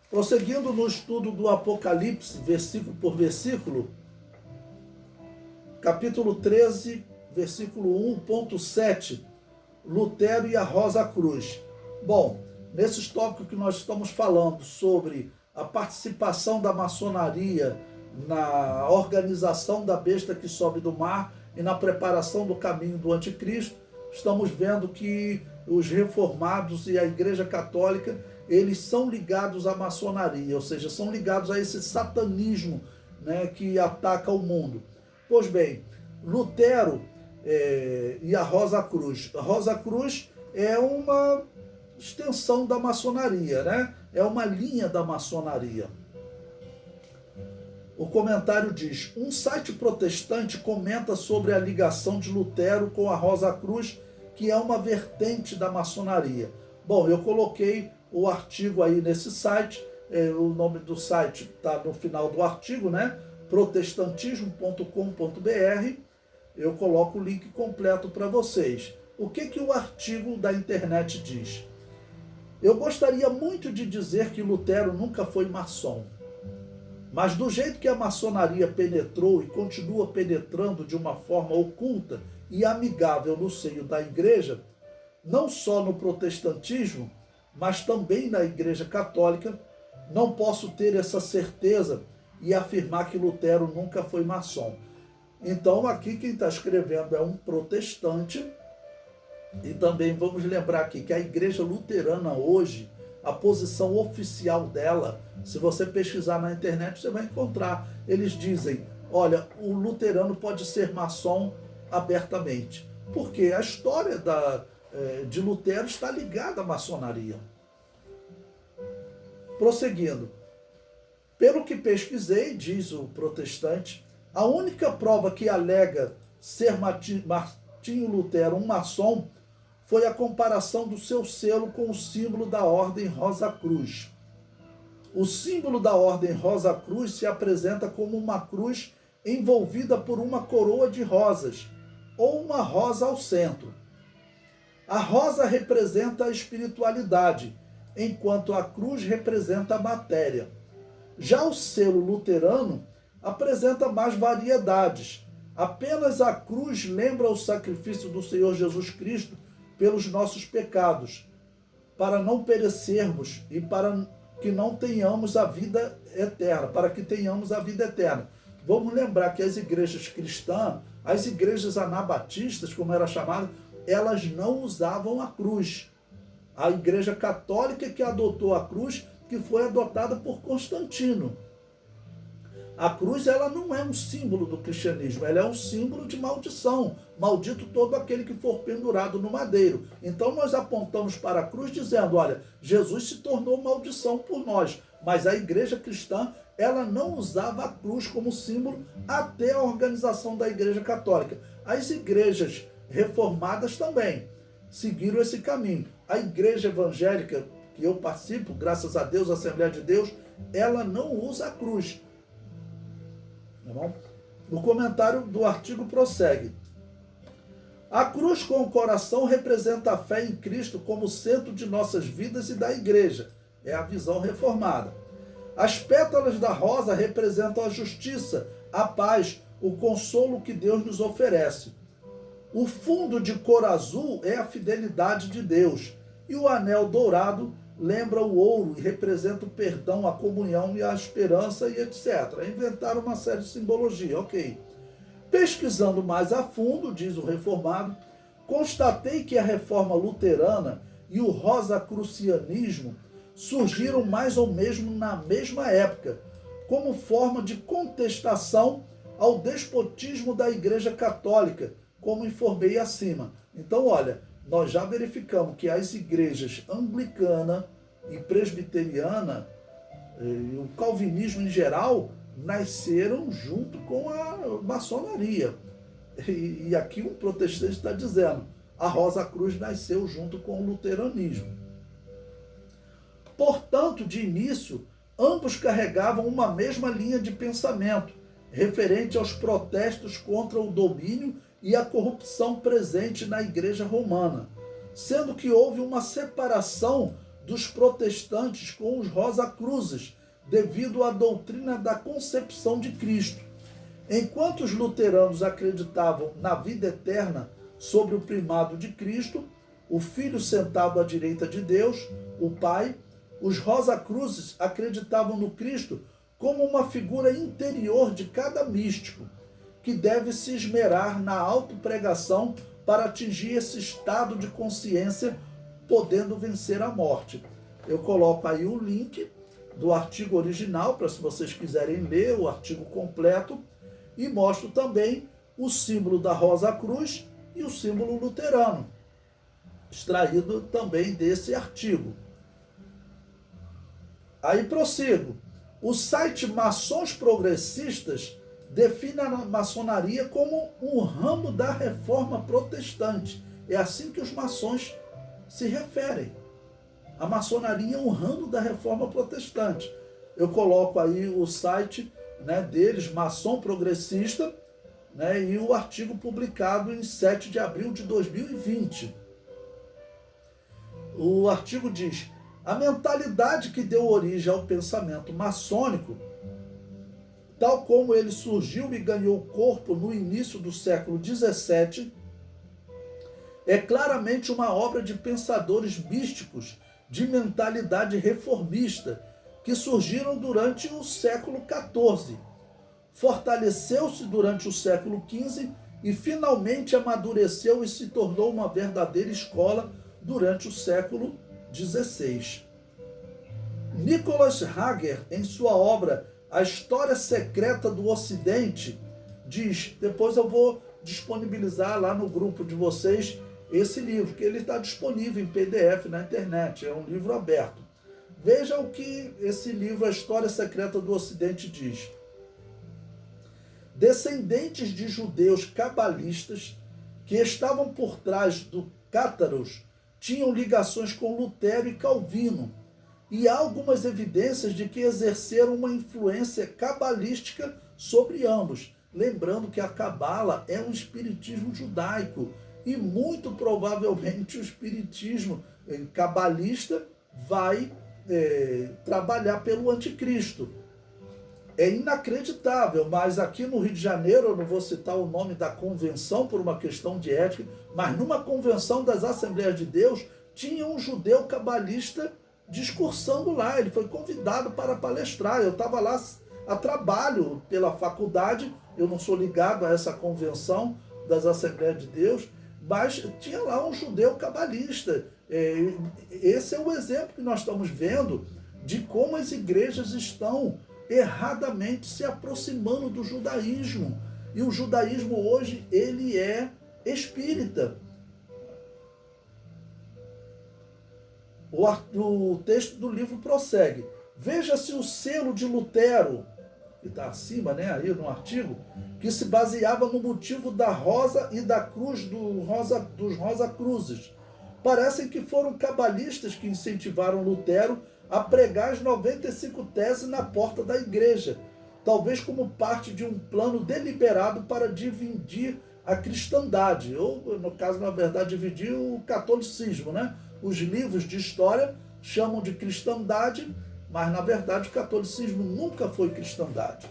Prosseguindo no estudo do Apocalipse, versículo por versículo, capítulo 13, versículo 1.7, Lutero e a Rosa Cruz. Bom, nesses tópicos que nós estamos falando sobre a participação da maçonaria na organização da besta que sobe do mar e na preparação do caminho do anticristo, estamos vendo que os reformados e a Igreja Católica, eles são ligados à maçonaria, ou seja, são ligados a esse satanismo, né, que ataca o mundo. Pois bem, Lutero e a Rosa Cruz. A Rosa Cruz é uma extensão da maçonaria, né? É uma linha da maçonaria. O comentário diz: um site protestante comenta sobre a ligação de Lutero com a Rosa Cruz, que é uma vertente da maçonaria. Bom, eu coloquei o artigo aí nesse site, o nome do site está no final do artigo, né? protestantismo.com.br. Eu coloco o link completo para vocês. O que o artigo da internet diz? Eu gostaria muito de dizer que Lutero nunca foi maçom, mas do jeito que a maçonaria penetrou e continua penetrando de uma forma oculta e amigável no seio da igreja, não só no protestantismo, mas também na Igreja Católica, não posso ter essa certeza e afirmar que Lutero nunca foi maçom. Então aqui quem está escrevendo é um protestante. E também vamos lembrar aqui que a Igreja Luterana hoje, a posição oficial dela, se você pesquisar na internet você vai encontrar, eles dizem, olha, o luterano pode ser maçom abertamente, porque a história de Lutero está ligada à maçonaria. Prosseguindo, pelo que pesquisei, diz o protestante, a única prova que alega ser Martinho Lutero um maçom foi a comparação do seu selo com o símbolo da Ordem Rosa Cruz. O símbolo da Ordem Rosa Cruz se apresenta como uma cruz envolvida por uma coroa de rosas, ou uma rosa ao centro. A rosa representa a espiritualidade, enquanto a cruz representa a matéria. Já o selo luterano apresenta mais variedades. Apenas a cruz lembra o sacrifício do Senhor Jesus Cristo pelos nossos pecados, para não perecermos e para que não tenhamos a vida eterna, para que tenhamos a vida eterna. Vamos lembrar que as igrejas cristãs, as igrejas anabatistas, como era chamada, elas não usavam a cruz. A Igreja Católica que adotou a cruz, que foi adotada por Constantino. A cruz, ela não é um símbolo do cristianismo, ela é um símbolo de maldição. Maldito todo aquele que for pendurado no madeiro. Então nós apontamos para a cruz dizendo, olha, Jesus se tornou maldição por nós. Mas a igreja cristã, ela não usava a cruz como símbolo até a organização da Igreja Católica. As igrejas reformadas também seguiram esse caminho. A igreja evangélica que eu participo, graças a Deus, a Assembleia de Deus, ela não usa a cruz. Tá bom? O comentário do artigo prossegue. A cruz com o coração representa a fé em Cristo como centro de nossas vidas e da igreja. É a visão reformada. As pétalas da rosa representam a justiça, a paz, o consolo que Deus nos oferece. O fundo de cor azul é a fidelidade de Deus. E o anel dourado lembra o ouro e representa o perdão, a comunhão e a esperança e etc. Inventaram uma série de simbologia, ok. Pesquisando mais a fundo, diz o reformado, constatei que a reforma luterana e o rosacrucianismo surgiram mais ou menos na mesma época, como forma de contestação ao despotismo da Igreja Católica, como informei acima. Então, olha, nós já verificamos que as igrejas anglicana e presbiteriana, e o calvinismo em geral, nasceram junto com a maçonaria. E aqui um protestante está dizendo, a Rosa Cruz nasceu junto com o luteranismo. Portanto, de início, ambos carregavam uma mesma linha de pensamento, referente aos protestos contra o domínio e a corrupção presente na Igreja Romana, sendo que houve uma separação dos protestantes com os Rosacruzes, devido à doutrina da concepção de Cristo. Enquanto os luteranos acreditavam na vida eterna sobre o primado de Cristo, o Filho sentado à direita de Deus, o Pai, os Rosacruzes acreditavam no Cristo como uma figura interior de cada místico, que deve se esmerar na autopregação para atingir esse estado de consciência, podendo vencer a morte. Eu coloco aí o link do artigo original, para se vocês quiserem ler o artigo completo, e mostro também o símbolo da Rosa Cruz e o símbolo luterano, extraído também desse artigo. Aí prossigo. O site Maçons Progressistas define a maçonaria como um ramo da reforma protestante. É assim que os maçons se referem. A maçonaria é um ramo da reforma protestante. Eu coloco aí o site, né, deles, Maçom Progressista, né, e o artigo publicado em 7 de abril de 2020. O artigo diz: a mentalidade que deu origem ao pensamento maçônico, tal como ele surgiu e ganhou corpo no início do século XVII, é claramente uma obra de pensadores místicos de mentalidade reformista que surgiram durante o século XIV, fortaleceu-se durante o século XV e finalmente amadureceu e se tornou uma verdadeira escola durante o século XVI. Nicholas Hager, em sua obra A História Secreta do Ocidente, diz, depois eu vou disponibilizar lá no grupo de vocês esse livro, que ele está disponível em PDF na internet, é um livro aberto. Veja o que esse livro, A História Secreta do Ocidente, diz. Descendentes de judeus cabalistas que estavam por trás do Cátaros tinham ligações com Lutero e Calvino, e há algumas evidências de que exerceram uma influência cabalística sobre ambos. Lembrando que a cabala é um espiritismo judaico, e muito provavelmente o espiritismo cabalista vai trabalhar pelo anticristo. É inacreditável, mas aqui no Rio de Janeiro, eu não vou citar o nome da convenção por uma questão de ética, mas numa convenção das Assembleias de Deus, tinha um judeu cabalista discursando lá. Ele foi convidado para palestrar. Eu estava lá a trabalho pela faculdade, eu não sou ligado a essa convenção das Assembleias de Deus, mas tinha lá um judeu cabalista. Esse é o exemplo que nós estamos vendo de como as igrejas estão erradamente se aproximando do judaísmo. E o judaísmo hoje, ele é espírita. O texto do livro prossegue. Veja-se o selo de Lutero, que está acima, né, aí no artigo, que se baseava no motivo da rosa e da cruz dos Rosacruzes. Parecem que foram cabalistas que incentivaram Lutero a pregar as 95 teses na porta da igreja, talvez como parte de um plano deliberado para dividir a cristandade, ou, no caso, na verdade, dividir o catolicismo, né? Os livros de história chamam de cristandade, mas, na verdade, o catolicismo nunca foi cristandade.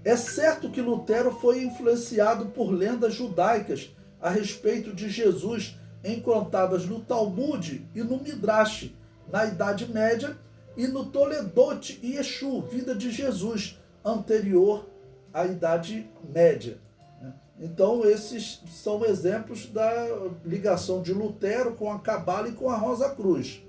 É certo que Lutero foi influenciado por lendas judaicas a respeito de Jesus, encontradas no Talmud e no Midrash, na Idade Média, e no Toledot e Yeshu, vida de Jesus, anterior à Idade Média. Então, esses são exemplos da ligação de Lutero com a Cabala e com a Rosa Cruz.